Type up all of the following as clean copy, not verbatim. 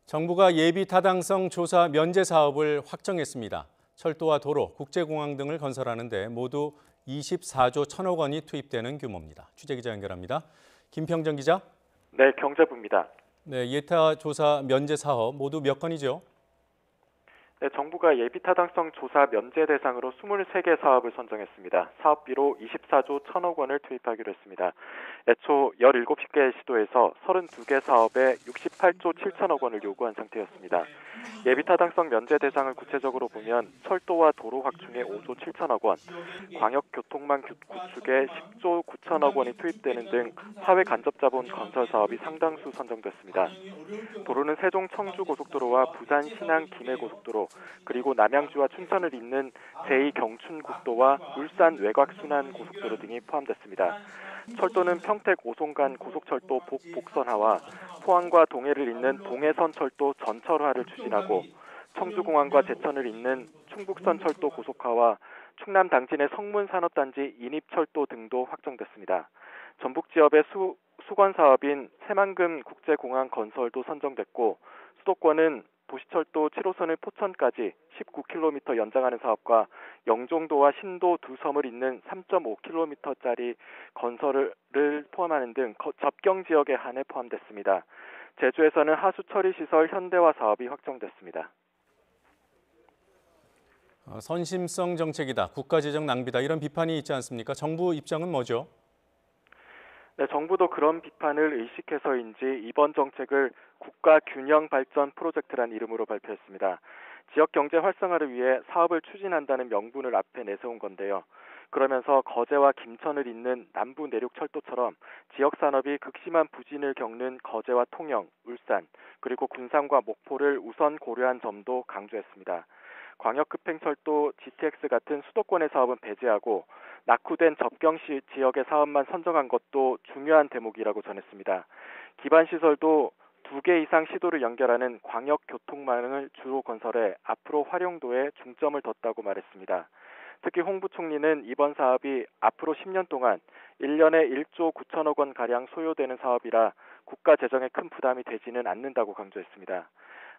정부가 예비 타당성 조사 면제 사업을 확정했습니다. 철도와 도로, 국제공항 등을 건설하는 데 모두 24조 1천억 원이 투입되는 규모입니다. 취재기자 연결합니다. 김평정 기자. 네, 경제부입니다. 네, 예타 조사 면제 사업 모두 몇 건이죠? 네, 정부가 예비 타당성 조사 면제 대상으로 23개 사업을 선정했습니다. 사업비로 24조 1천억 원을 투입하기로 했습니다. 애초 17개 시도에서 32개 사업에 68조 7천억 원을 요구한 상태였습니다. 예비 타당성 면제 대상을 구체적으로 보면 철도와 도로 확충에 5조 7천억 원, 광역교통망 구축에 10조 9천억 원이 투입되는 등 사회 간접자본 건설 사업이 상당수 선정됐습니다. 도로는 세종 청주 고속도로와 부산 신안 김해 고속도로, 그리고 남양주와 춘천을 잇는 제2경춘국도와 울산 외곽순환 고속도로 등이 포함됐습니다. 철도는 평택 오송간 고속철도 복선화와 포항과 동해를 잇는 동해선 철도 전철화를 추진하고, 청주공항과 제천을 잇는 충북선 철도 고속화와 충남 당진의 성문 산업단지 인입철도 등도 확정됐습니다. 전북 지역의 수건 사업인 새만금 국제공항 건설도 선정됐고, 수도권은 도시철도 7호선을 포천까지 19km 연장하는 사업과 영종도와 신도 두 섬을 잇는 3.5km짜리 건설을 포함하는 등 접경 지역에 한해 포함됐습니다. 제주에서는 하수 처리 시설 현대화 사업이 확정됐습니다. 선심성 정책이다, 국가재정 낭비다 이런 비판이 있지 않습니까? 정부 입장은 뭐죠? 네, 정부도 그런 비판을 의식해서인지 이번 정책을 국가균형발전 프로젝트란 이름으로 발표했습니다. 지역 경제 활성화를 위해 사업을 추진한다는 명분을 앞에 내세운 건데요. 그러면서 거제와 김천을 잇는 남부 내륙 철도처럼 지역 산업이 극심한 부진을 겪는 거제와 통영, 울산, 그리고 군산과 목포를 우선 고려한 점도 강조했습니다. 광역급행철도 GTX 같은 수도권의 사업은 배제하고 낙후된 접경시 지역의 사업만 선정한 것도 중요한 대목이라고 전했습니다. 기반시설도 2개 이상 시도를 연결하는 광역교통망을 주로 건설해 앞으로 활용도에 중점을 뒀다고 말했습니다. 특히 홍 부총리는 이번 사업이 앞으로 10년 동안 1년에 1조 9천억 원가량 소요되는 사업이라 국가 재정에 큰 부담이 되지는 않는다고 강조했습니다.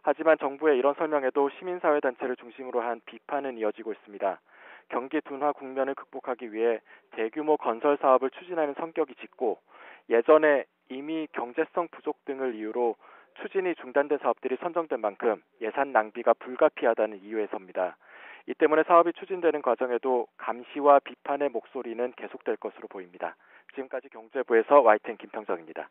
하지만 정부의 이런 설명에도 시민사회단체를 중심으로 한 비판은 이어지고 있습니다. 경기 둔화 국면을 극복하기 위해 대규모 건설 사업을 추진하는 성격이 짙고, 예전에 이미 경제성 부족 등을 이유로 추진이 중단된 사업들이 선정된 만큼 예산 낭비가 불가피하다는 이유에서입니다. 이 때문에 사업이 추진되는 과정에도 감시와 비판의 목소리는 계속될 것으로 보입니다. 지금까지 경제부에서 YTN 김평정입니다.